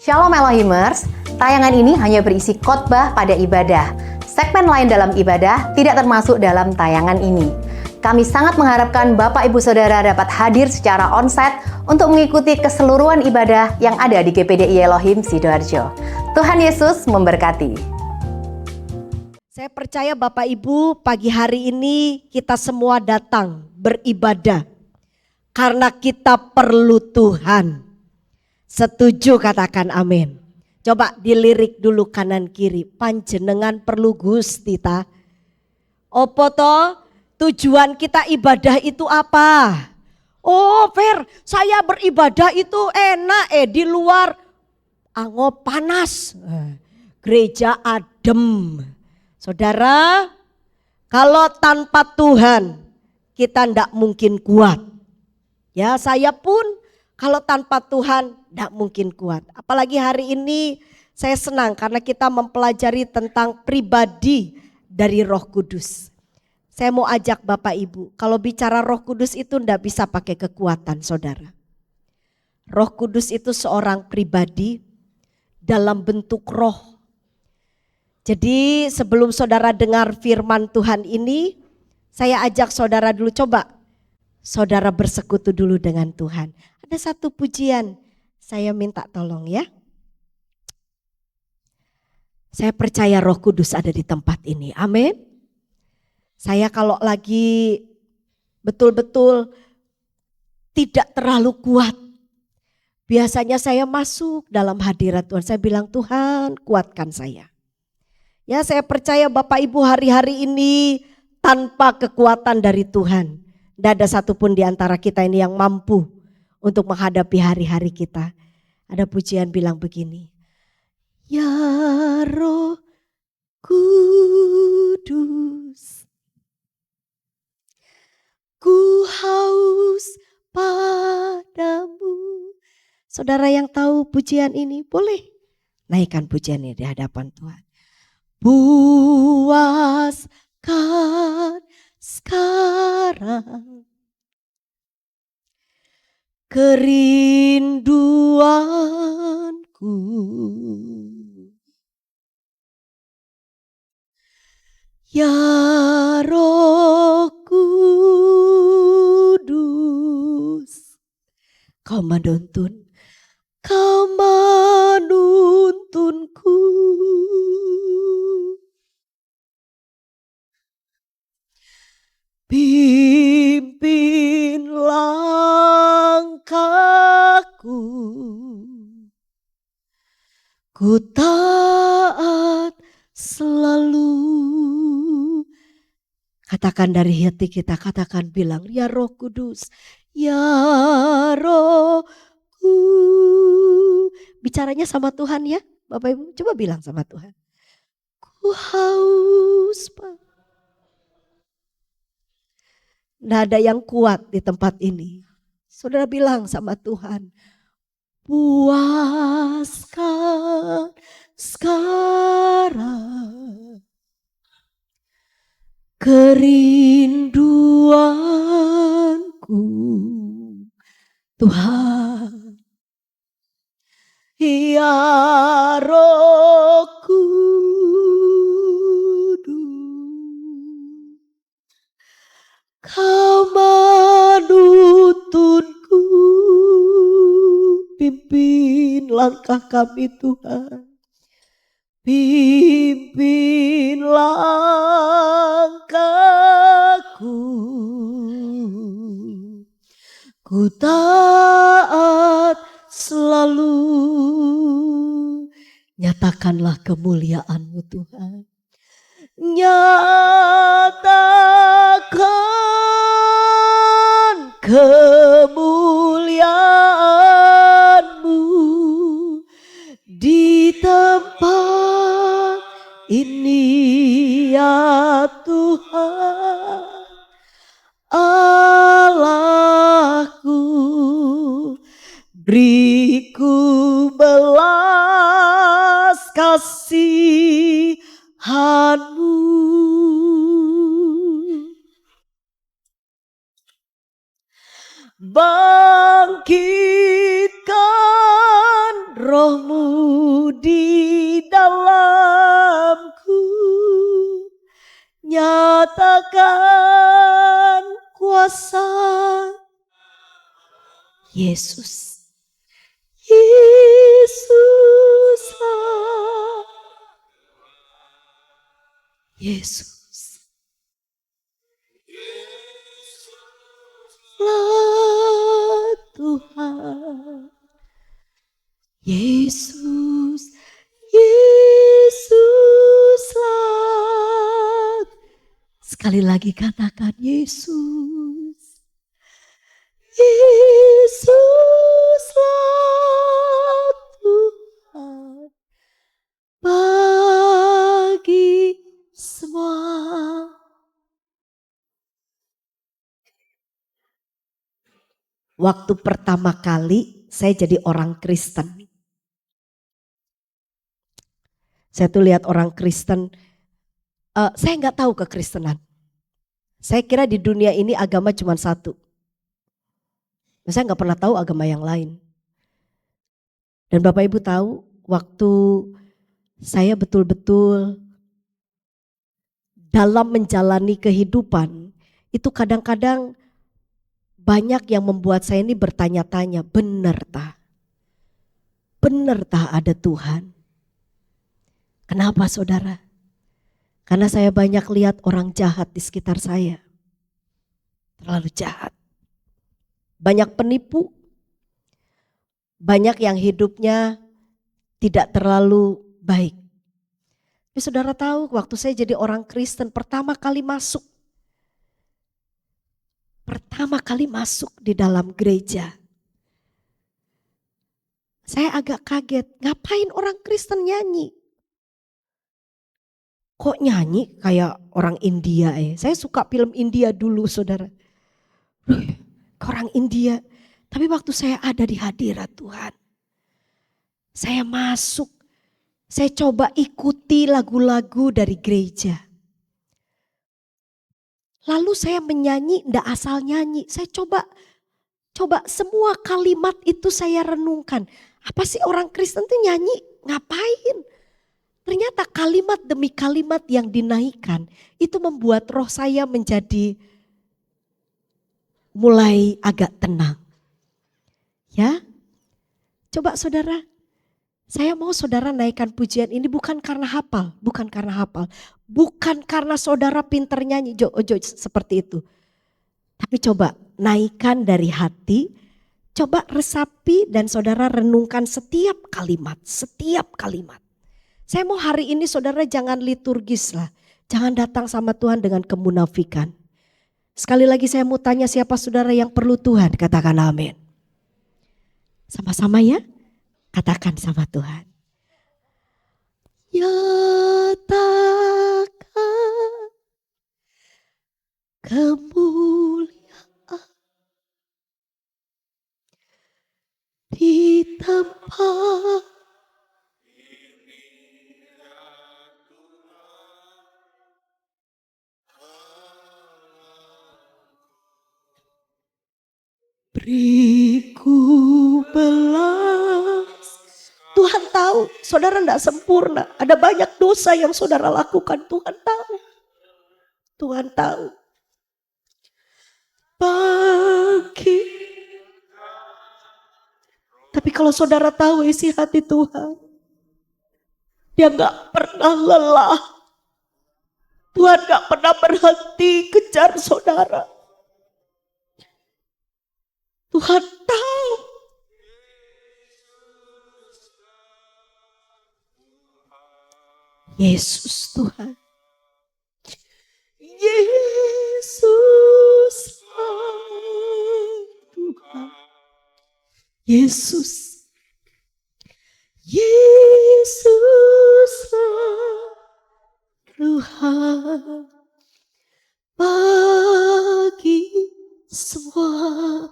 Shalom Elohimers, tayangan ini hanya berisi khotbah pada ibadah. Segmen lain dalam ibadah tidak termasuk dalam tayangan ini. Kami sangat mengharapkan Bapak Ibu Saudara dapat hadir secara onsite untuk mengikuti keseluruhan ibadah yang ada di GPDI Elohim Sidoarjo. Tuhan Yesus memberkati. Saya percaya Bapak Ibu pagi hari ini kita semua datang beribadah karena kita perlu Tuhan. Setuju katakan amin. Coba dilirik dulu kanan kiri. Panjenengan perlu Gusti ta. Opo to? Tujuan kita ibadah itu apa? Oh Fer, saya beribadah itu enak di luar angop panas. Gereja adem. Saudara, kalau tanpa Tuhan kita tidak mungkin kuat. Ya saya pun kalau tanpa Tuhan tidak mungkin kuat. Apalagi hari ini saya senang karena kita mempelajari tentang pribadi dari Roh Kudus. Saya mau ajak Bapak Ibu, kalau bicara Roh Kudus itu tidak bisa pakai kekuatan saudara. Roh Kudus itu seorang pribadi dalam bentuk roh. Jadi sebelum saudara dengar firman Tuhan ini, saya ajak saudara dulu coba. Saudara bersekutu dulu dengan Tuhan. Ada satu pujian, saya minta tolong ya. Saya percaya Roh Kudus ada di tempat ini, amin. Saya kalau lagi betul-betul tidak terlalu kuat, biasanya saya masuk dalam hadirat Tuhan. Saya bilang Tuhan kuatkan saya. Ya saya percaya Bapak Ibu hari-hari ini tanpa kekuatan dari Tuhan. Tidak ada satupun di antara kita ini yang mampu untuk menghadapi hari-hari kita. Ada pujian bilang begini. Ya Roh Kudus, ku haus padamu. Saudara yang tahu pujian ini boleh naikkan pujian ini di hadapan Tuhan. Puaskan sekarang kerinduanku, ya Roh Kudus, kau menuntunku. Pimpin langkahku, ku taat selalu. Katakan dari hati kita, katakan bilang, ya Roh Kudus, ya Roh Kudus. Bicaranya sama Tuhan ya, Bapak Ibu, coba bilang sama Tuhan. Ku haus Pak. Nggak ada yang kuat di tempat ini. Saudara bilang sama Tuhan, puaskan sekarang kerinduanku, Tuhan. Ya Roh Kudus, kau menuntunku, pimpin langkah kami Tuhan. Pimpin langkahku, ku taat selalu. Nyatakanlah kemuliaan-Mu Tuhan. Nyatakan kemuliaan-Mu di tempat ini ya Tuhan. Allahku, beriku belas kasihan-Mu. Bangkitkan rohmu di dalamku, nyatakan kuasa Yesus. Yesuslah, Yesus. Lah Tuhan, Yesus, Yesuslah. Sekali lagi katakan Yesus, Yesuslah Tuhan bagi semua. Waktu pertama kali saya jadi orang Kristen. Saya tuh lihat orang Kristen, saya nggak tahu kekristenan. Saya kira di dunia ini agama cuma satu. Saya nggak pernah tahu agama yang lain. Dan Bapak Ibu tahu waktu saya betul-betul dalam menjalani kehidupan, itu kadang-kadang banyak yang membuat saya ini bertanya-tanya, benar tah? Benar tah ada Tuhan? Kenapa saudara? Karena saya banyak lihat orang jahat di sekitar saya. Terlalu jahat. Banyak penipu. Banyak yang hidupnya tidak terlalu baik. Tapi saudara tahu waktu saya jadi orang Kristen pertama kali masuk di dalam gereja. Saya agak kaget, ngapain orang Kristen nyanyi? Kok nyanyi kayak orang India ya? Saya suka film India dulu saudara. Ke orang India. Tapi waktu saya ada di hadirat Tuhan. Saya masuk. Saya coba ikuti lagu-lagu dari gereja. Lalu saya menyanyi, ndak asal nyanyi. Saya coba semua kalimat itu saya renungkan. Apa sih orang Kristen tuh nyanyi? Ngapain? Ternyata kalimat demi kalimat yang dinaikkan itu membuat roh saya menjadi mulai agak tenang. Ya, coba saudara, saya mau saudara naikkan pujian ini bukan karena hafal, bukan karena saudara pinter nyanyi, seperti itu. Tapi coba naikkan dari hati, coba resapi dan saudara renungkan setiap kalimat. Saya mau hari ini saudara jangan liturgis lah. Jangan datang sama Tuhan dengan kemunafikan. Sekali lagi saya mau tanya siapa saudara yang perlu Tuhan. Katakan amin. Sama-sama ya. Katakan sama Tuhan. Nyatakan kemuliaan di tempat beriku belas. Tuhan tahu saudara tidak sempurna. Ada banyak dosa yang saudara lakukan. Tuhan tahu. Bagi. Tapi kalau saudara tahu isi hati Tuhan. Dia gak pernah lelah. Tuhan gak pernah berhenti kejar saudara. Tuhan tahu. Yesus Tuhan. Yesus Tuhan. Yesus. Yesus Tuhan. Bagi semua.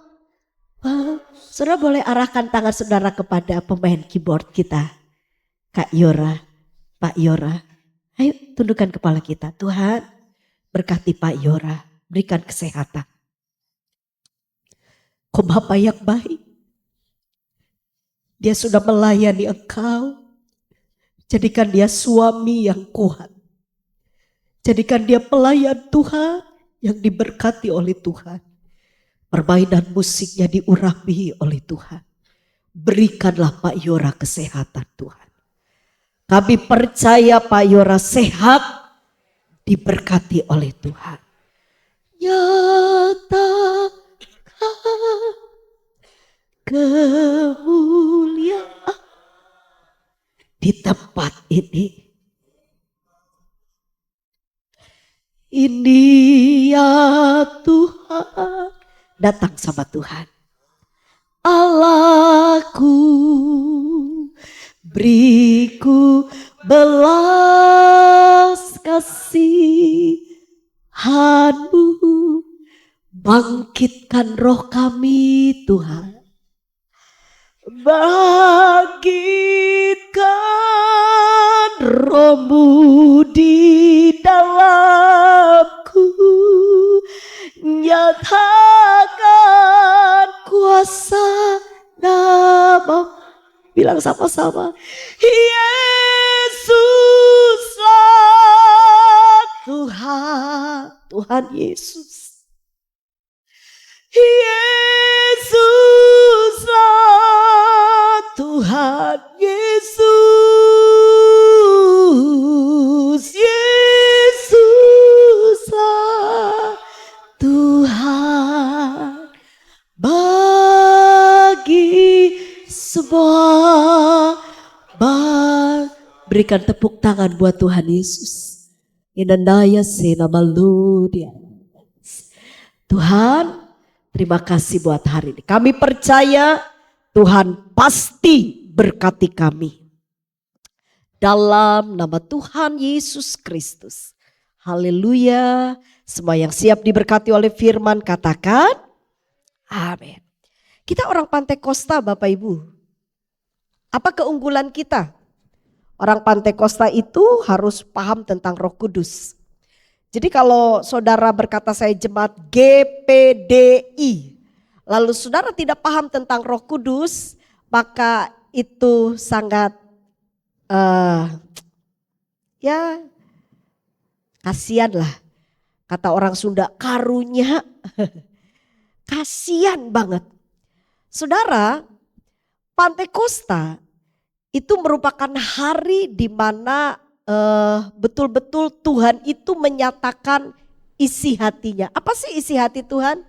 Saudara boleh arahkan tangan saudara kepada pemain keyboard kita. Kak Yora, Pak Yora. Ayo tundukkan kepala kita. Tuhan berkati Pak Yora. Berikan kesehatan. Kok Bapak yang baik. Dia sudah melayani engkau. Jadikan dia suami yang kuat. Jadikan dia pelayan Tuhan yang diberkati oleh Tuhan. Permainan musiknya diurapi oleh Tuhan. Berikanlah Pak Yora kesehatan Tuhan. Kami percaya Pak Yora sehat, diberkati oleh Tuhan. Nyatakan kemuliaan di tempat ini. Ini ya Tuhan. Datang sama Tuhan. Allahku, beriku belas kasihan-Mu. Bangkitkan roh kami Tuhan. Bangkitkan roh-Mu di dalamku. Nyatakan kuasa nama. Bilang sama-sama. Yesuslah Tuhan. Tuhan Yesus. Yesuslah Tuhan Yesus. Yesuslah Tuhan bagi semua. Berikan tepuk tangan buat Tuhan Yesus. Inandaya senamaludia. Tuhan, terima kasih buat hari ini. Kami percaya Tuhan pasti berkati kami. Dalam nama Tuhan Yesus Kristus. Haleluya. Semua yang siap diberkati oleh firman katakan amin. Kita orang Pantai Kosta Bapak Ibu. Apa keunggulan kita? Orang Pantai Kosta itu harus paham tentang Roh Kudus. Jadi kalau saudara berkata saya jemaat GPDI, lalu saudara tidak paham tentang Roh Kudus, maka itu sangat ya kasihan lah. Kata orang Sunda, karunya kasihan banget. Saudara, Pantai Kosta itu merupakan hari di mana betul-betul Tuhan itu menyatakan isi hatinya. Apa sih isi hati Tuhan?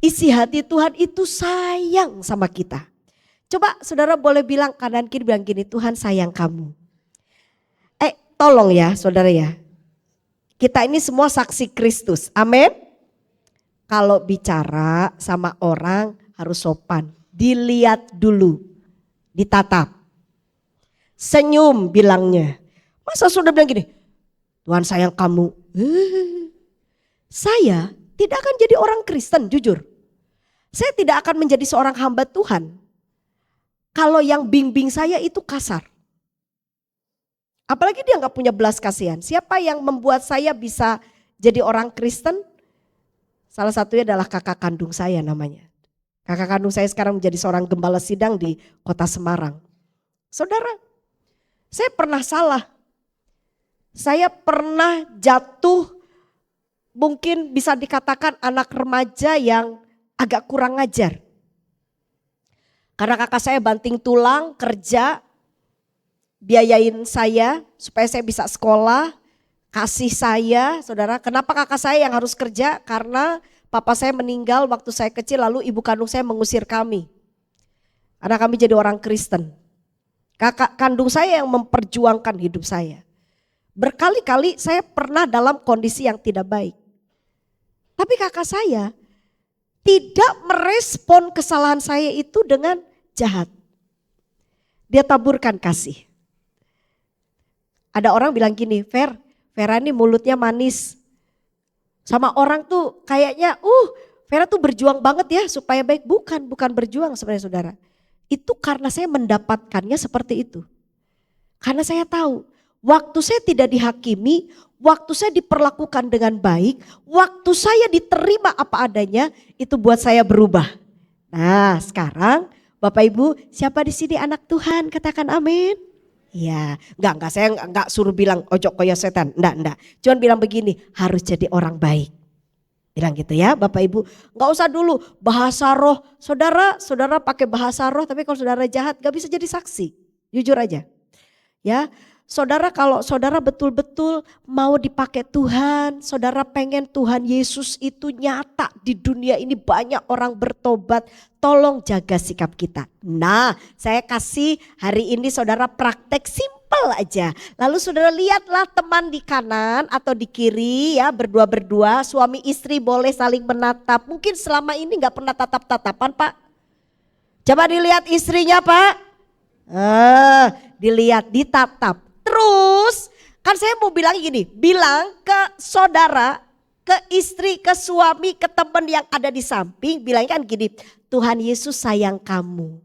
Isi hati Tuhan itu sayang sama kita. Coba saudara boleh bilang kanan kiri, bilang gini, Tuhan sayang kamu. Tolong ya saudara ya. Kita ini semua saksi Kristus. Amin. Kalau bicara sama orang harus sopan. Dilihat dulu. Ditatap. Senyum bilangnya. Masa sudah bilang gini, Tuhan sayang kamu. Saya tidak akan jadi orang Kristen, jujur. Saya tidak akan menjadi seorang hamba Tuhan. Kalau yang bimbing saya itu kasar. Apalagi dia gak punya belas kasihan. Siapa yang membuat saya bisa jadi orang Kristen? Salah satunya adalah kakak kandung saya namanya. Kakak kandung saya sekarang menjadi seorang gembala sidang di kota Semarang. Saudara, saya pernah salah. Saya pernah jatuh, mungkin bisa dikatakan anak remaja yang agak kurang ajar. Karena kakak saya banting tulang, kerja, biayain saya supaya saya bisa sekolah, kasih saya, saudara. Kenapa kakak saya yang harus kerja? Karena papa saya meninggal waktu saya kecil, lalu ibu kandung saya mengusir kami. Karena kami jadi orang Kristen. Kakak kandung saya yang memperjuangkan hidup saya. Berkali-kali saya pernah dalam kondisi yang tidak baik. Tapi kakak saya tidak merespon kesalahan saya itu dengan jahat. Dia taburkan kasih. Ada orang bilang gini, Vera ini mulutnya manis. Sama orang tuh kayaknya, Vera tuh berjuang banget ya supaya baik. Bukan berjuang sebenarnya saudara. Itu karena saya mendapatkannya seperti itu. Karena saya tahu. Waktu saya tidak dihakimi, waktu saya diperlakukan dengan baik, waktu saya diterima apa adanya, itu buat saya berubah. Nah sekarang Bapak Ibu, siapa di sini anak Tuhan? Katakan amin. Ya, enggak, saya enggak suruh bilang ojo koyo setan, enggak. Cuman bilang begini, harus jadi orang baik. Bilang gitu ya Bapak Ibu, enggak usah dulu bahasa roh. Saudara pakai bahasa roh, tapi kalau saudara jahat enggak bisa jadi saksi. Jujur aja. Ya, saudara kalau saudara betul-betul mau dipakai Tuhan, saudara pengen Tuhan Yesus itu nyata di dunia ini, banyak orang bertobat, tolong jaga sikap kita. Nah, saya kasih hari ini saudara praktek simpel aja. Lalu saudara lihatlah teman di kanan atau di kiri ya, berdua-berdua, suami istri boleh saling menatap. Mungkin selama ini gak pernah tatap-tatapan Pak. Coba dilihat istrinya Pak. Dilihat, ditatap. Terus kan saya mau bilang gini, bilang ke saudara, ke istri, ke suami, ke teman yang ada di samping, bilang kan gini, Tuhan Yesus sayang kamu.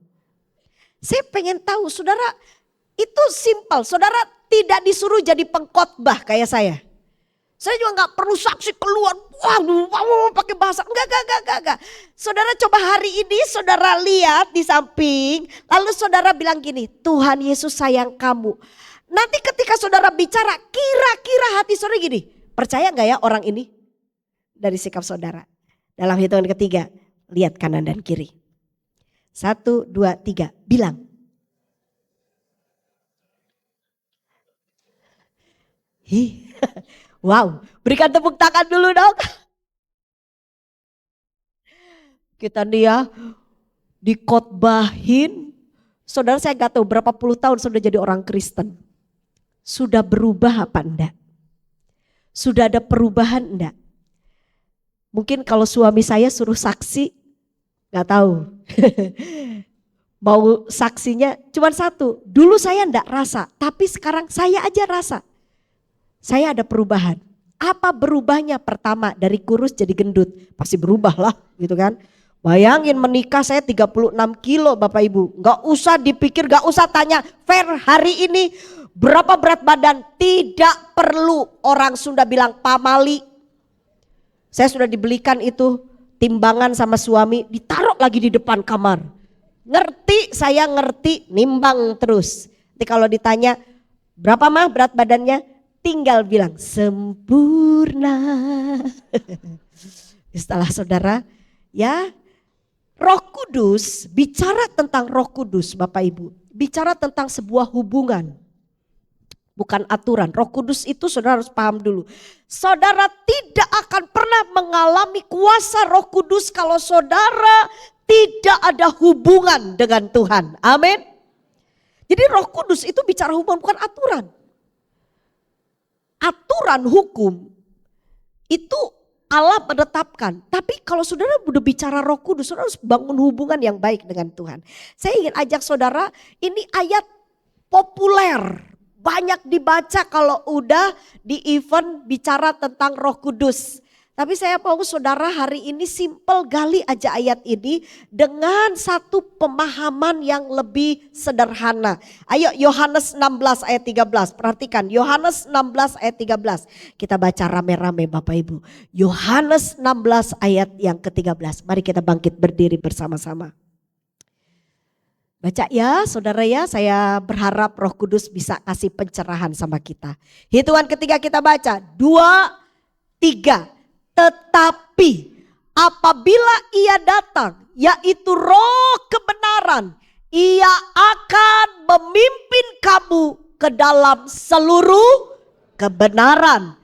Saya pengen tahu saudara, itu simpel, saudara tidak disuruh jadi pengkhotbah kayak saya. Saya juga gak perlu saksi keluar, waduh pakai bahasa, enggak. Saudara coba hari ini saudara lihat di samping, lalu saudara bilang gini, Tuhan Yesus sayang kamu. Nanti ketika saudara bicara, kira-kira hati saudara gini, percaya gak ya orang ini? Dari sikap saudara. Dalam hitungan ketiga, lihat kanan dan kiri. 1, 2, 3, bilang. Wow, berikan tepuk tangan dulu dong. Kita nih ya dikhotbahin. Saudara saya gak tahu berapa puluh tahun sudah jadi orang Kristen. Sudah berubah apa enggak? Sudah ada perubahan enggak? Mungkin kalau suami saya suruh saksi, gak tahu. Mau saksinya cuma satu. Dulu saya enggak rasa, tapi sekarang saya aja rasa. Saya ada perubahan. Apa berubahnya? Pertama dari kurus jadi gendut. Pasti berubah lah gitu kan. Bayangin menikah saya 36 kilo Bapak Ibu. Gak usah dipikir, gak usah tanya. Fer hari ini berapa berat badan? Tidak perlu orang Sunda bilang pamali. Saya sudah dibelikan itu timbangan sama suami. Ditaruh lagi di depan kamar. Ngerti, saya ngerti, nimbang terus. Nanti kalau ditanya berapa mah berat badannya? Tinggal bilang sempurna. Setelah saudara ya, Roh Kudus, bicara tentang Roh Kudus Bapak Ibu, bicara tentang sebuah hubungan, bukan aturan. Roh Kudus itu saudara harus paham dulu. Saudara tidak akan pernah mengalami kuasa Roh Kudus kalau saudara tidak ada hubungan dengan Tuhan. Amin. Jadi Roh Kudus itu bicara hubungan, bukan aturan. Aturan hukum itu Allah menetapkan. Tapi kalau saudara udah bicara Roh Kudus, saudara harus bangun hubungan yang baik dengan Tuhan. Saya ingin ajak saudara, ini ayat populer. Banyak dibaca kalau udah di event bicara tentang Roh Kudus. Tapi saya mau saudara hari ini simple gali aja ayat ini dengan satu pemahaman yang lebih sederhana. Ayo Yohanes 16 ayat 13, perhatikan Yohanes 16 ayat 13. Kita baca rame-rame Bapak Ibu. Yohanes 16 ayat yang ke-13. Mari kita bangkit berdiri bersama-sama. Baca ya saudara ya, saya berharap Roh Kudus bisa kasih pencerahan sama kita. Hitungan ketiga kita baca, 2, 3. Tetapi apabila ia datang, yaitu Roh kebenaran, ia akan memimpin kamu ke dalam seluruh kebenaran.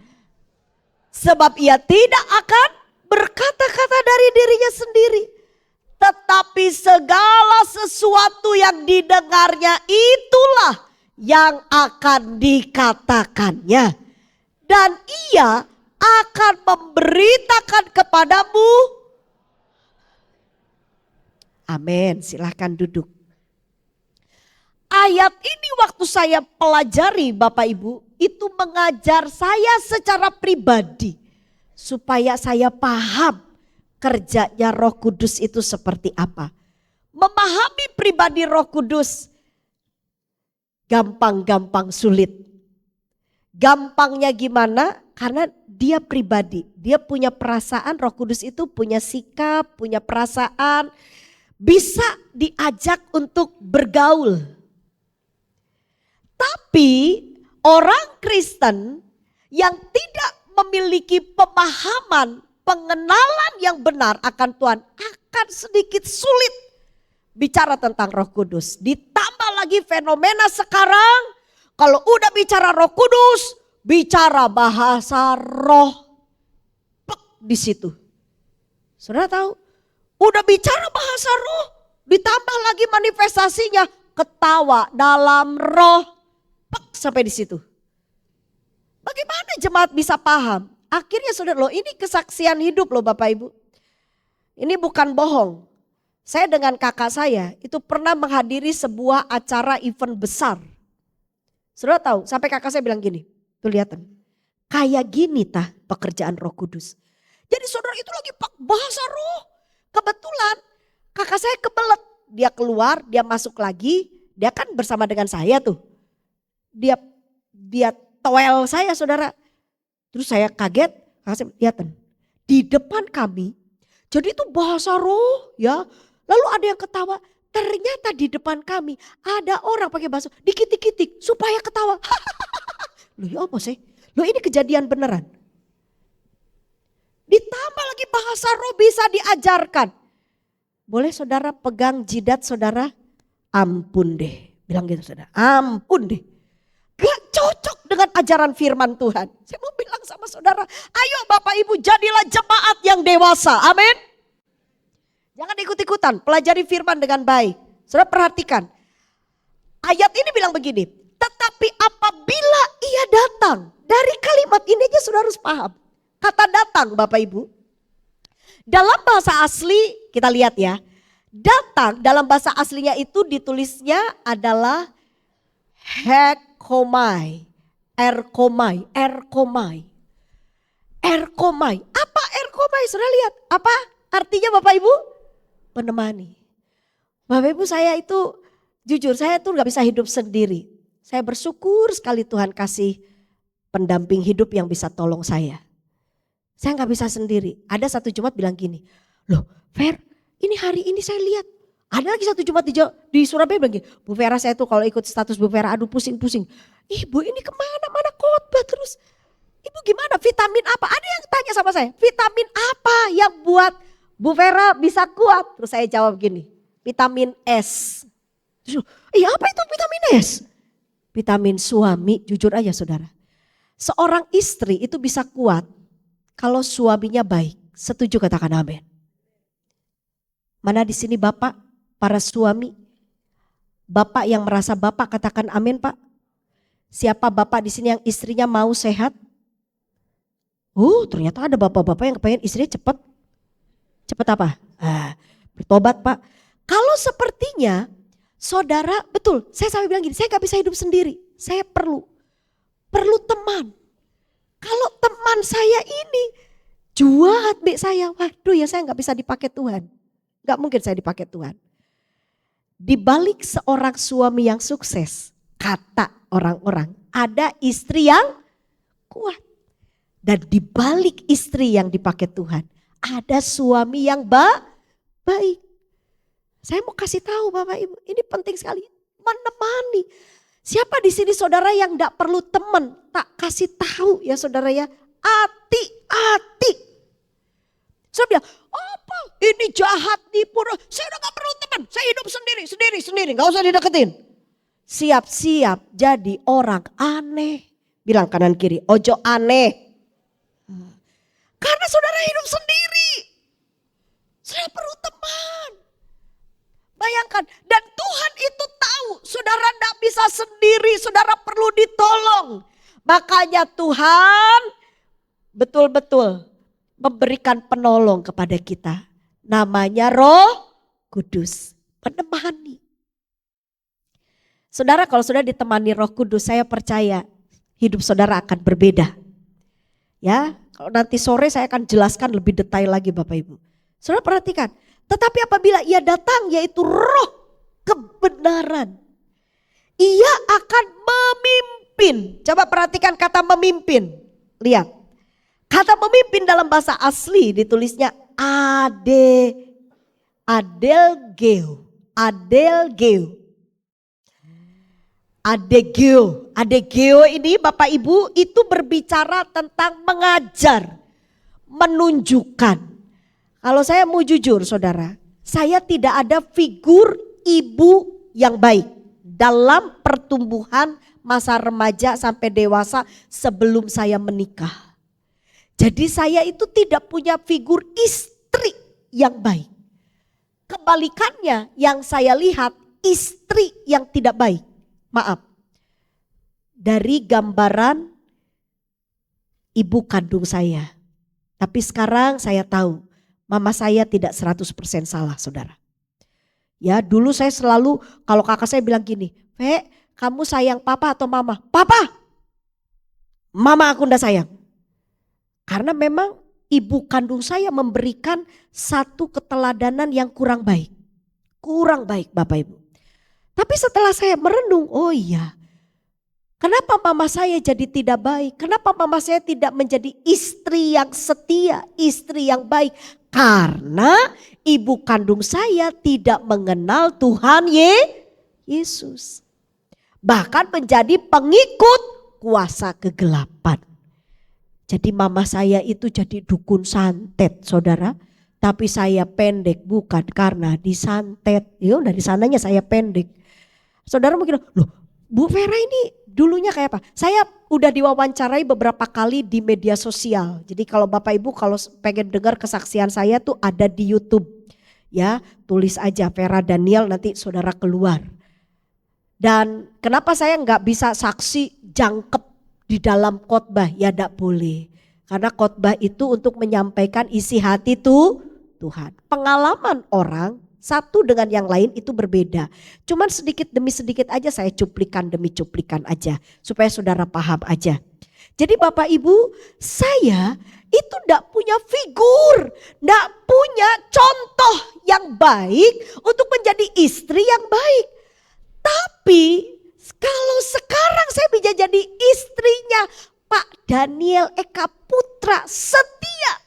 Sebab ia tidak akan berkata-kata dari dirinya sendiri, tetapi segala sesuatu yang didengarnya itulah yang akan dikatakannya. Dan ia akan memberitakan kepadamu. Amin, silahkan duduk. Ayat ini waktu saya pelajari Bapak Ibu, itu mengajar saya secara pribadi. Supaya saya paham kerjanya Roh Kudus itu seperti apa. Memahami pribadi Roh Kudus gampang-gampang sulit. Gampangnya gimana? Karena dia pribadi, dia punya perasaan, Roh Kudus itu punya sikap, punya perasaan. bisa diajak untuk bergaul. Tapi orang Kristen yang tidak memiliki pemahaman, pengenalan yang benar akan Tuhan akan sedikit sulit bicara tentang Roh Kudus. Ditambah lagi fenomena sekarang, kalau udah bicara Roh Kudus, bicara bahasa roh. Di situ. Saudara tahu, udah bicara bahasa roh, ditambah lagi manifestasinya ketawa dalam roh. Sampai di situ. Bagaimana jemaat bisa paham? Akhirnya saudara, loh ini kesaksian hidup loh Bapak Ibu. Ini bukan bohong. Saya dengan kakak saya itu pernah menghadiri sebuah acara event besar. Saudara tahu, sampai kakak saya bilang gini, tuh lihat, kayak gini tah pekerjaan Roh Kudus. Jadi saudara itu lagi bahasa roh. Kebetulan kakak saya kebelet, dia keluar, dia masuk lagi, dia kan bersama dengan saya tuh. Dia toel saya saudara. Terus saya kaget, kakak saya lihat di depan kami. Jadi itu bahasa roh ya. Lalu ada yang ketawa, ternyata di depan kami ada orang pakai bahasa dikit-dikit supaya ketawa. Loh ya apa sih? Loh ini kejadian beneran. Ditambah lagi bahasa roh bisa diajarkan. Boleh saudara pegang jidat saudara? Ampun deh. Bilang gitu saudara, ampun deh. Gak cocok dengan ajaran firman Tuhan. Saya mau bilang sama saudara, ayo Bapak Ibu jadilah jemaat yang dewasa. Amin. Jangan ikut-ikutan, pelajari firman dengan baik. Saudara perhatikan, ayat ini bilang begini, tetapi apabila ia datang, dari kalimat ini aja saudara harus paham. Kata datang Bapak Ibu, dalam bahasa asli kita lihat ya, datang dalam bahasa aslinya itu ditulisnya adalah hekomai, erkomai. Apa erkomai? Sudah lihat apa artinya Bapak Ibu? Menemani. Bapak Ibu saya itu jujur saya tuh gak bisa hidup sendiri. Saya bersyukur sekali Tuhan kasih pendamping hidup yang bisa tolong saya. Saya gak bisa sendiri. Ada satu Jumat bilang gini, loh Fer ini hari ini saya lihat. Ada lagi satu Jumat di Surabaya bilang gini, Bu Vera saya tuh kalau ikut status Bu Vera aduh pusing-pusing. Ibu ini kemana-mana khotbah terus. Ibu gimana vitamin apa? Ada yang tanya sama saya, vitamin apa yang buat Bu Vera bisa kuat? Terus saya jawab gini, vitamin S. Terus, apa itu vitamin S? Vitamin suami, jujur aja saudara. Seorang istri itu bisa kuat kalau suaminya baik. Setuju katakan amin. Mana di sini Bapak, para suami? Bapak yang merasa Bapak katakan amin Pak. Siapa Bapak di sini yang istrinya mau sehat? Ternyata ada bapak-bapak yang kepengen istrinya cepat. Cepat apa? Bertobat Pak. Kalau sepertinya saudara, betul saya sampai bilang gini, saya gak bisa hidup sendiri. Saya perlu teman. Kalau teman saya ini jual hati saya, waduh ya saya gak bisa dipakai Tuhan. Gak mungkin saya dipakai Tuhan. Di balik seorang suami yang sukses, kata orang-orang, ada istri yang kuat. Dan di balik istri yang dipakai Tuhan, ada suami yang baik. Saya mau kasih tahu Bapak Ibu, ini penting sekali, menemani. Siapa di sini saudara yang gak perlu teman, tak kasih tahu ya saudara ya, hati-hati. Saya bilang, apa ini jahat nipu, saya udah gak perlu teman, saya hidup sendiri, gak usah dideketin. Siap-siap jadi orang aneh. Bilang kanan kiri, ojo aneh. Karena saudara hidup sendiri. Saya perlu teman. Bayangkan, dan Tuhan itu tahu saudara gak bisa sendiri, saudara perlu ditolong. Makanya Tuhan betul-betul memberikan penolong kepada kita. Namanya Roh Kudus, menemani. Saudara kalau sudah ditemani Roh Kudus, saya percaya hidup saudara akan berbeda. Ya, kalau nanti sore saya akan jelaskan lebih detail lagi Bapak Ibu. Saudara perhatikan, tetapi apabila ia datang yaitu Roh kebenaran, ia akan memimpin. Coba perhatikan kata memimpin. Lihat, kata memimpin dalam bahasa asli ditulisnya Adelgeo. Adelgeo. Adegeo. Adegeo ini Bapak Ibu itu berbicara tentang mengajar, menunjukkan. Kalau saya mau jujur saudara, saya tidak ada figur ibu yang baik dalam pertumbuhan masa remaja sampai dewasa sebelum saya menikah. Jadi saya itu tidak punya figur istri yang baik. Kebalikannya yang saya lihat istri yang tidak baik. Maaf, dari gambaran ibu kandung saya. Tapi sekarang saya tahu mama saya tidak 100% salah saudara. Ya dulu saya selalu kalau kakak saya bilang gini, Fe kamu sayang papa atau mama? Papa, mama aku ndak sayang. Karena memang ibu kandung saya memberikan satu keteladanan yang kurang baik. Kurang baik Bapak Ibu. Tapi setelah saya merenung, oh iya. Kenapa mama saya jadi tidak baik? Kenapa mama saya tidak menjadi istri yang setia, istri yang baik? Karena ibu kandung saya tidak mengenal Tuhan Yesus. Bahkan menjadi pengikut kuasa kegelapan. Jadi mama saya itu jadi dukun santet saudara. Tapi saya pendek bukan karena disantet. Yo dari sananya saya pendek. Saudara mungkin, loh Bu Vera ini dulunya kayak apa? Saya udah diwawancarai beberapa kali di media sosial. Jadi kalau Bapak Ibu kalau pengen dengar kesaksian saya tuh ada di YouTube. Ya tulis aja Vera Daniel nanti saudara keluar. Dan kenapa saya nggak bisa saksi jangkep di dalam khotbah? Ya tidak boleh. Karena khotbah itu untuk menyampaikan isi hati Tuhan. Pengalaman orang satu dengan yang lain itu berbeda. Cuman sedikit demi sedikit aja saya cuplikan demi cuplikan aja. Supaya saudara paham aja. Jadi Bapak Ibu saya itu tidak punya figur. Tidak punya contoh yang baik untuk menjadi istri yang baik. Tapi kalau sekarang saya bisa jadi istrinya Pak Daniel Eka Putra setia.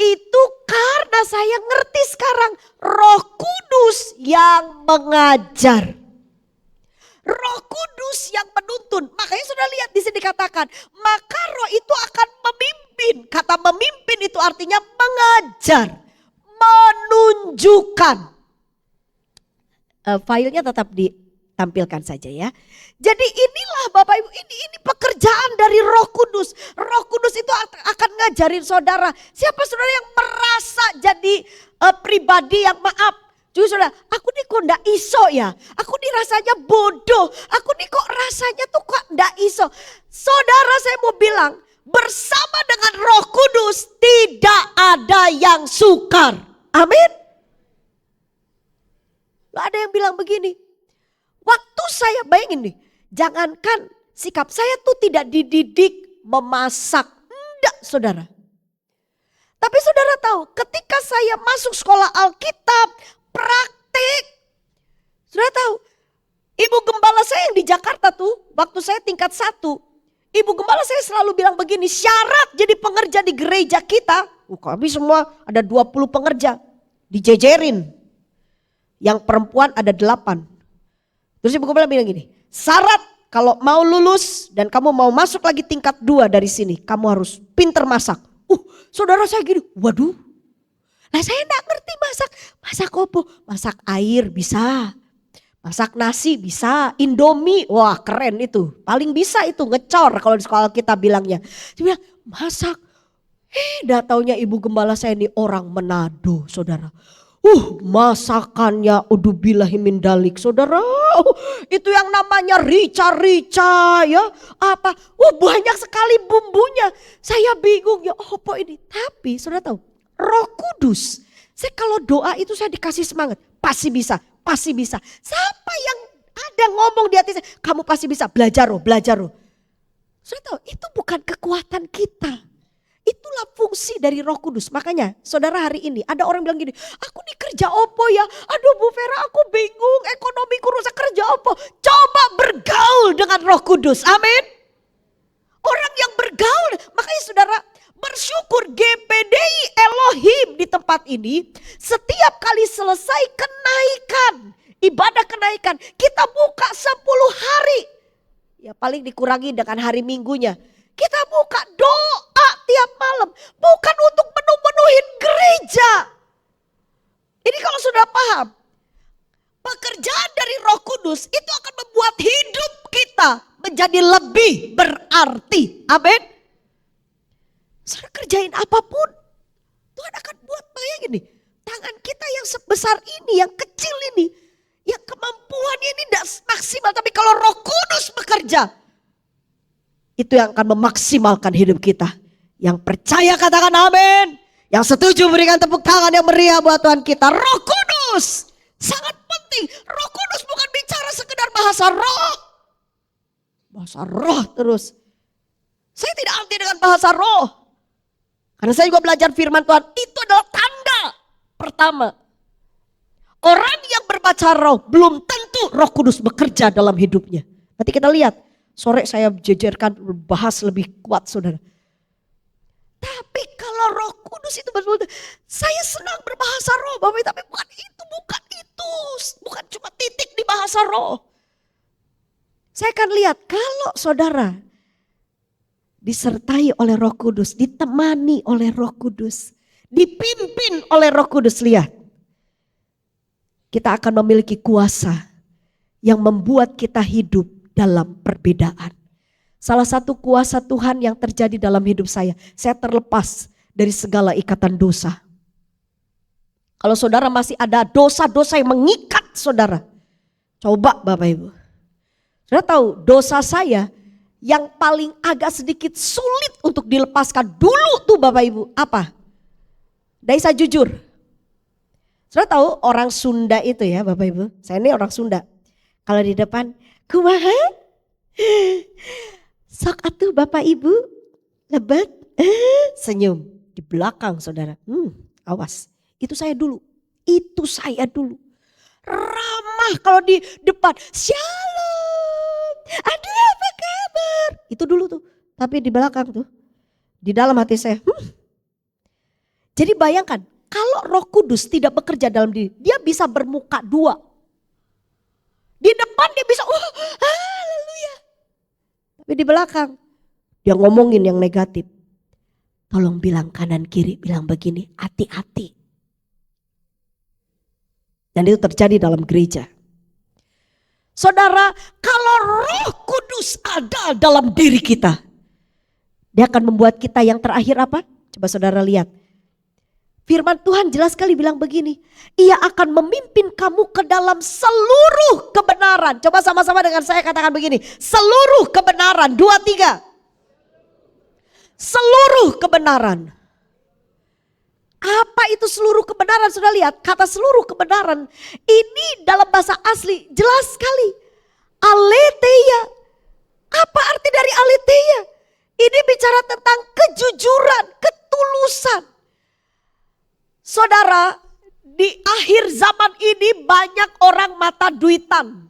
Itu karena saya ngerti sekarang Roh Kudus yang mengajar. Roh Kudus yang menuntun. Makanya sudah lihat di sini dikatakan, maka Roh itu akan memimpin. Kata memimpin itu artinya mengajar, menunjukkan. Filenya tetap ditampilkan saja ya. Jadi inilah Bapak Ibu, ini pekerjaan dari Roh Kudus. Roh Kudus itu akan ngajarin saudara. Siapa saudara yang merasa jadi pribadi yang maaf. Justru saudara, aku nih kok ndak iso ya. Aku nih rasanya bodoh. Aku nih kok rasanya tuh kok ndak iso. Saudara saya mau bilang, bersama dengan Roh Kudus tidak ada yang sukar. Amin. Gak ada yang bilang begini. Waktu saya bayangin nih. Jangankan sikap saya tuh tidak dididik memasak. Enggak saudara. Tapi saudara tahu ketika saya masuk sekolah Alkitab praktik. Saudara tahu ibu gembala saya yang di Jakarta tuh waktu saya tingkat 1. Ibu gembala saya selalu bilang begini, syarat jadi pengerja di gereja kita. Kami semua ada 20 pengerja dijejerin. Yang perempuan ada 8. Terus ibu gembala bilang gini, syarat kalau mau lulus dan kamu mau masuk lagi tingkat 2 dari sini, kamu harus pinter masak. Saudara saya gini, waduh. Nah saya enggak ngerti masak. Masak apa? Masak air bisa. Masak nasi bisa. Indomie, wah keren itu. Paling bisa itu ngecor kalau di sekolah kita bilangnya. Dia bilang masak. Dah taunya ibu gembala saya ini orang Manado saudara. Masakannya udubillahi min dalik saudara. Itu yang namanya rica-rica ya. Apa? Banyak sekali bumbunya. Saya bingung ya apa ini. Tapi saudara tahu Roh Kudus. Saya kalau doa itu saya dikasih semangat. Pasti bisa, pasti bisa. Siapa yang ada ngomong di hati saya. Kamu pasti bisa, belajar loh, belajar loh. Saudara tahu itu bukan kekuatan kita. Itulah fungsi dari Roh Kudus. Makanya saudara hari ini ada orang bilang gini, aku nih kerja opo ya? Aduh Bu Vera aku bingung, ekonomiku rusak, kerja opo? Coba bergaul dengan Roh Kudus, amin. Orang yang bergaul, makanya saudara Bersyukur GPDI Elohim di tempat ini setiap kali selesai kenaikan, ibadah kenaikan, kita buka 10 hari. Ya paling dikurangi dengan hari minggunya. Kita buka doa tiap malam, bukan untuk menuhin gereja. Ini kalau sudah paham, pekerjaan dari Roh Kudus itu akan membuat hidup kita menjadi lebih berarti. Amin. Saudara kerjain apapun, Tuhan akan buat, bayangin nih, tangan kita yang sebesar ini, yang kecil ini, yang kemampuannya ini tidak maksimal, tapi kalau Roh Kudus bekerja, itu yang akan memaksimalkan hidup kita. Yang percaya katakan amin, yang setuju berikan tepuk tangan yang meriah buat Tuhan kita. Roh Kudus sangat penting. Roh Kudus bukan bicara sekedar bahasa roh, bahasa roh terus. Saya tidak anti dengan bahasa roh. Karena saya juga belajar firman Tuhan, itu adalah tanda pertama. Orang yang berbaca roh belum tentu Roh Kudus bekerja dalam hidupnya. Nanti kita lihat, sore saya jejerkan bahas lebih kuat saudara. Tapi kalau Roh Kudus itu betul-betul, saya senang berbahasa roh Bapak, tapi bukan itu, bukan cuma titik di bahasa roh. Saya akan lihat kalau saudara disertai oleh Roh Kudus, ditemani oleh Roh Kudus, dipimpin oleh Roh Kudus, lihat. Kita akan memiliki kuasa yang membuat kita hidup dalam perbedaan. Salah satu kuasa Tuhan yang terjadi dalam hidup saya terlepas dari segala ikatan dosa. Kalau saudara masih ada dosa-dosa yang mengikat saudara, coba Bapak Ibu. Saudara tahu dosa saya yang paling agak sedikit sulit untuk dilepaskan dulu tuh Bapak Ibu, apa? Saya jujur. Saudara tahu orang Sunda itu ya Bapak Ibu, saya ini orang Sunda. Kalau di depan, kumaha? Sok atuh Bapak Ibu, lebat, senyum. Di belakang saudara, awas. Itu saya dulu. Ramah kalau di depan, shalom, aduh apa kabar. Itu dulu tuh, tapi di belakang tuh, di dalam hati saya. Jadi bayangkan, kalau Roh Kudus tidak bekerja dalam diri, dia bisa bermuka dua. Di depan dia bisa, haleluya. Tapi di belakang, dia ngomongin yang negatif. Tolong bilang kanan kiri, bilang begini, hati-hati. Dan itu terjadi dalam gereja. Saudara, kalau Roh Kudus ada dalam diri kita, dia akan membuat kita yang terakhir apa? Coba saudara lihat. Firman Tuhan jelas sekali bilang begini, ia akan memimpin kamu ke dalam seluruh kebenaran. Coba sama-sama dengan saya katakan begini, seluruh kebenaran, 2, 3. Seluruh kebenaran. Apa itu seluruh kebenaran? Sudah lihat kata seluruh kebenaran ini dalam bahasa asli jelas sekali. Aletheia. Apa arti dari aletheia? Ini bicara tentang kejujuran, ketulusan. Saudara, di akhir zaman ini banyak orang mata duitan.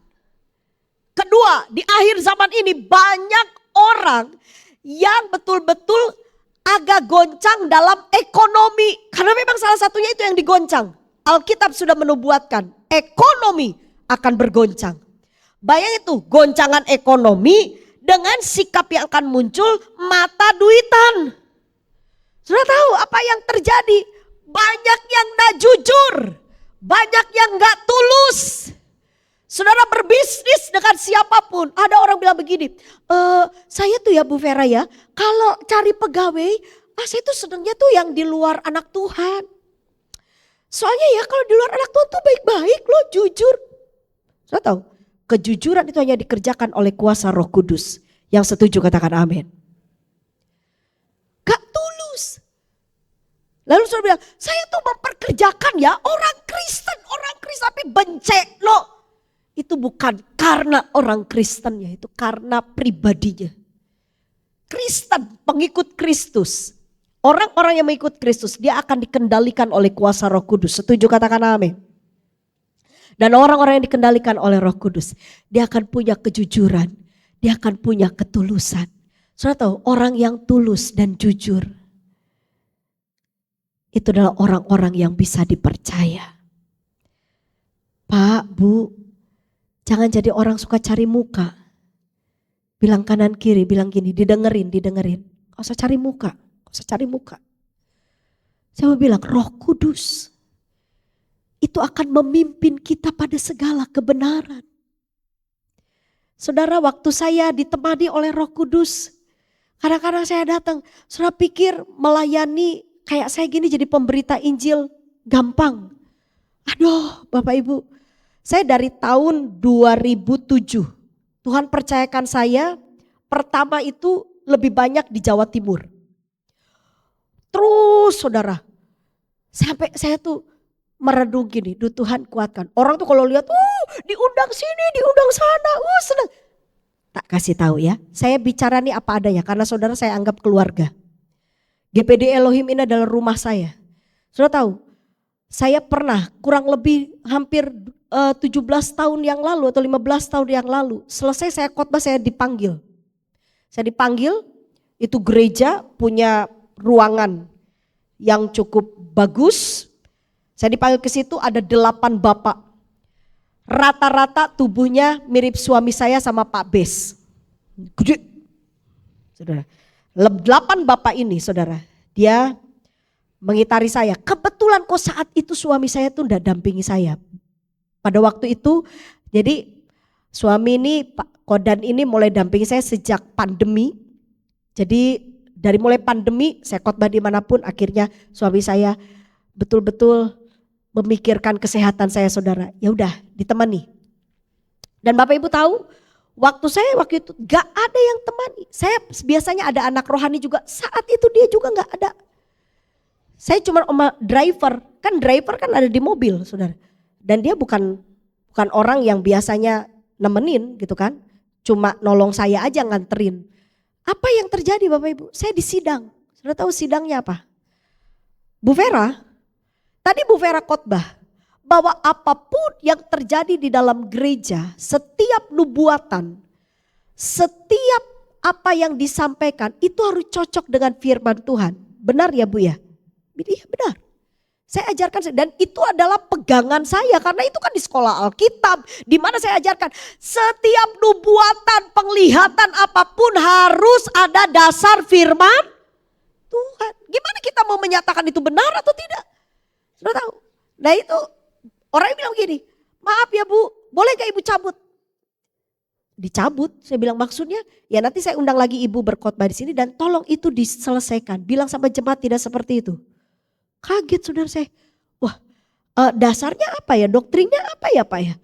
Kedua, di akhir zaman ini banyak orang yang betul-betul agak goncang dalam ekonomi. Karena memang salah satunya itu yang digoncang. Alkitab sudah menubuatkan ekonomi akan bergoncang. Bayang itu goncangan ekonomi dengan sikap yang akan muncul mata duitan. Sudah tahu apa yang terjadi? Banyak yang gak jujur. Banyak yang gak tulus. Saudara berbisnis dengan siapapun. Ada orang bilang begini, saya tuh ya Bu Vera ya, kalau cari pegawai, saya tuh senangnya tuh yang di luar anak Tuhan. Soalnya ya kalau di luar anak Tuhan tuh baik-baik loh, jujur. Saudara tahu, kejujuran itu hanya dikerjakan oleh kuasa Roh Kudus. Yang setuju katakan amin. Gak tulus. Lalu saudara bilang, saya tuh memperkerjakan ya orang Kristen tapi bencek loh. Itu bukan karena orang Kristennya, itu karena pribadinya. Kristen, pengikut Kristus. Orang-orang yang mengikut Kristus, dia akan dikendalikan oleh kuasa Roh Kudus. Setuju katakan amin. Dan orang-orang yang dikendalikan oleh Roh Kudus, dia akan punya kejujuran, dia akan punya ketulusan. Saudara tahu, orang yang tulus dan jujur, itu adalah orang-orang yang bisa dipercaya. Pak, Bu, jangan jadi orang suka cari muka. Bilang kanan kiri, bilang gini, didengerin. Gak usah cari muka, gak usah cari muka. Saya mau bilang Roh Kudus itu akan memimpin kita pada segala kebenaran. Saudara, waktu saya ditemani oleh Roh Kudus, kadang-kadang saya datang, saudara pikir melayani kayak saya gini jadi pemberita Injil gampang. Aduh Bapak Ibu, saya dari tahun 2007, Tuhan percayakan saya pertama itu lebih banyak di Jawa Timur. Terus saudara, sampai saya tuh merenung gini, duh Tuhan kuatkan. Orang tuh kalau lihat, diundang sini, diundang sana, senang. Tak kasih tahu ya, saya bicara nih apa adanya karena saudara saya anggap keluarga. GPD Elohim ini adalah rumah saya. Saudara tahu, saya pernah kurang lebih hampir 17 tahun yang lalu atau 15 tahun yang lalu, selesai saya khotbah saya dipanggil. Saya dipanggil, itu gereja punya ruangan yang cukup bagus. Saya dipanggil ke situ ada 8 bapak. Rata-rata tubuhnya mirip suami saya sama Pak Bes. Gede. Saudara, 8 bapak ini saudara, dia mengitari saya. Kebetulan kok saat itu suami saya tuh enggak dampingi saya. Pada waktu itu, jadi suami ini Pak Kodan ini mulai dampingi saya sejak pandemi. Jadi dari mulai pandemi saya khotbah dimanapun, akhirnya suami saya betul-betul memikirkan kesehatan saya saudara. Ya udah ditemani. Dan Bapak Ibu tahu, waktu itu gak ada yang temani. Saya biasanya ada anak rohani juga, saat itu dia juga gak ada. Saya cuma sama driver kan ada di mobil saudara. Dan dia bukan orang yang biasanya nemenin gitu kan. Cuma nolong saya aja nganterin. Apa yang terjadi Bapak Ibu? Saya disidang. Sudah tahu sidangnya apa? Bu Vera, tadi Bu Vera khotbah bahwa apapun yang terjadi di dalam gereja, setiap nubuatan, setiap apa yang disampaikan itu harus cocok dengan firman Tuhan. Benar ya Bu ya? Iya benar. Saya ajarkan dan itu adalah pegangan saya karena itu kan di sekolah Alkitab di mana saya ajarkan setiap nubuatan, penglihatan apapun harus ada dasar firman Tuhan. Gimana kita mau menyatakan itu benar atau tidak? Sudah tahu. Nah itu orang bilang gini, maaf ya Bu, boleh gak Ibu cabut? Dicabut, saya bilang maksudnya ya nanti saya undang lagi Ibu berkhotbah di sini dan tolong itu diselesaikan. Bilang sama jemaat tidak seperti itu. Kaget saudara saya, wah dasarnya apa ya, doktrinnya apa ya Pak ya.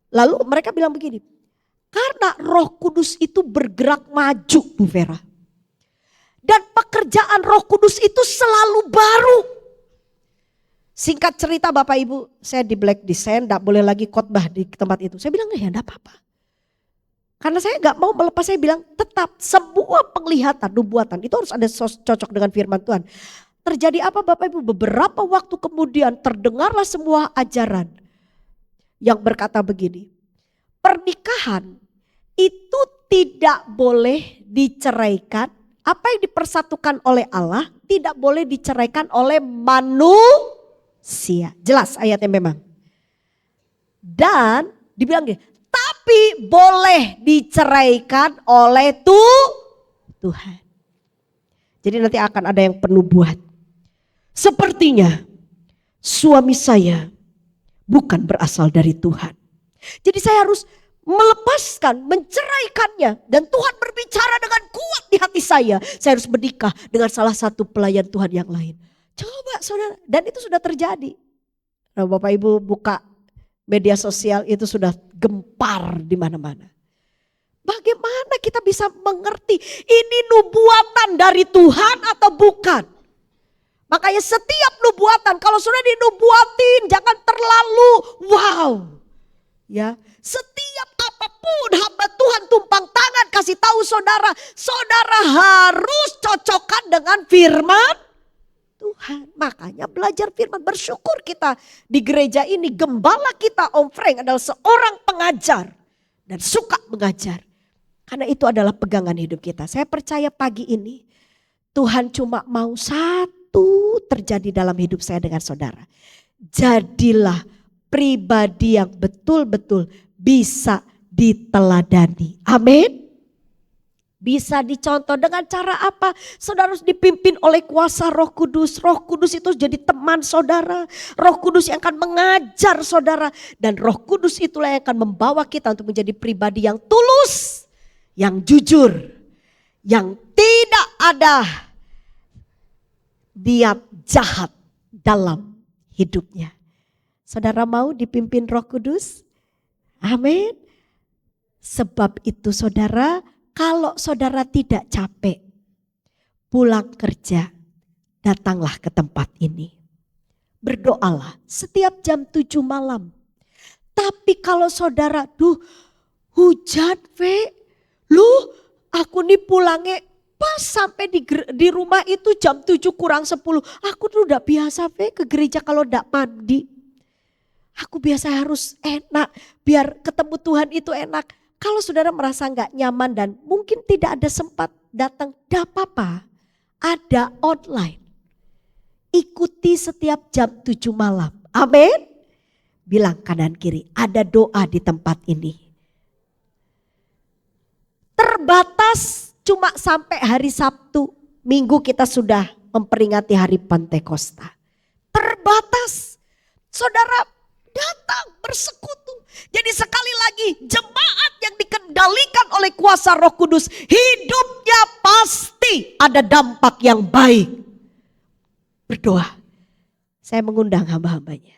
Lalu mereka bilang begini, karena Roh Kudus itu bergerak maju Bu Vera. Dan pekerjaan Roh Kudus itu selalu baru. Singkat cerita Bapak Ibu, saya di blacklist, saya enggak boleh lagi khotbah di tempat itu. Saya bilang ya enggak apa-apa. Karena saya enggak mau melepas, saya bilang tetap semua penglihatan, nubuatan itu harus ada cocok dengan firman Tuhan. Terjadi apa Bapak Ibu? Beberapa waktu kemudian terdengarlah sebuah ajaran yang berkata begini. Pernikahan itu tidak boleh diceraikan. Apa yang dipersatukan oleh Allah tidak boleh diceraikan oleh manusia. Jelas ayatnya memang. Dan dibilang gini, tapi boleh diceraikan oleh Tuhan. Jadi nanti akan ada yang penubuat. Sepertinya suami saya bukan berasal dari Tuhan. Jadi saya harus melepaskan, menceraikannya. Dan Tuhan berbicara dengan kuat di hati saya. Saya harus menikah dengan salah satu pelayan Tuhan yang lain. Coba saudara, dan itu sudah terjadi. Nah, Bapak Ibu buka media sosial itu sudah gempar di mana-mana. Bagaimana kita bisa mengerti ini nubuatan dari Tuhan atau bukan? Makanya setiap nubuatan kalau sudah dinubuatin jangan terlalu wow. Ya, setiap apapun hamba Tuhan tumpang tangan kasih tahu saudara, saudara harus cocokkan dengan firman Tuhan. Makanya belajar firman, bersyukur kita di gereja ini gembala kita Om Frank adalah seorang pengajar dan suka mengajar. Karena itu adalah pegangan hidup kita. Saya percaya pagi ini Tuhan cuma mau satu sesuatu terjadi dalam hidup saya dengan saudara. Jadilah pribadi yang betul-betul bisa diteladani. Amin. Bisa dicontoh dengan cara apa? Saudara harus dipimpin oleh kuasa Roh Kudus. Roh Kudus itu jadi teman saudara. Roh Kudus yang akan mengajar saudara. Dan Roh Kudus itulah yang akan membawa kita untuk menjadi pribadi yang tulus, yang jujur, yang tidak ada niat jahat dalam hidupnya. Saudara mau dipimpin Roh Kudus? Amin. Sebab itu saudara, kalau saudara tidak capek, pulang kerja, datanglah ke tempat ini. Berdoalah setiap jam 7 malam. Tapi kalau saudara, hujan aku nih pulangnya pas sampai di rumah itu jam 7 kurang 10. Aku tuh udah biasa ke gereja kalau enggak mandi. Aku biasa harus enak, biar ketemu Tuhan itu enak. Kalau saudara merasa nggak nyaman dan mungkin tidak ada sempat datang, tidak apa-apa. Ada online. Ikuti setiap jam 7 malam. Amin. Bilang kanan kiri, ada doa di tempat ini. Terbatas cuma sampai hari Sabtu. Minggu kita sudah memperingati hari Pantekosta. Terbatas. Saudara datang bersekutu. Jadi sekali lagi jemaat yang dikendalikan oleh kuasa Roh Kudus, hidupnya pasti ada dampak yang baik. Berdoa. Saya mengundang hamba-hambanya.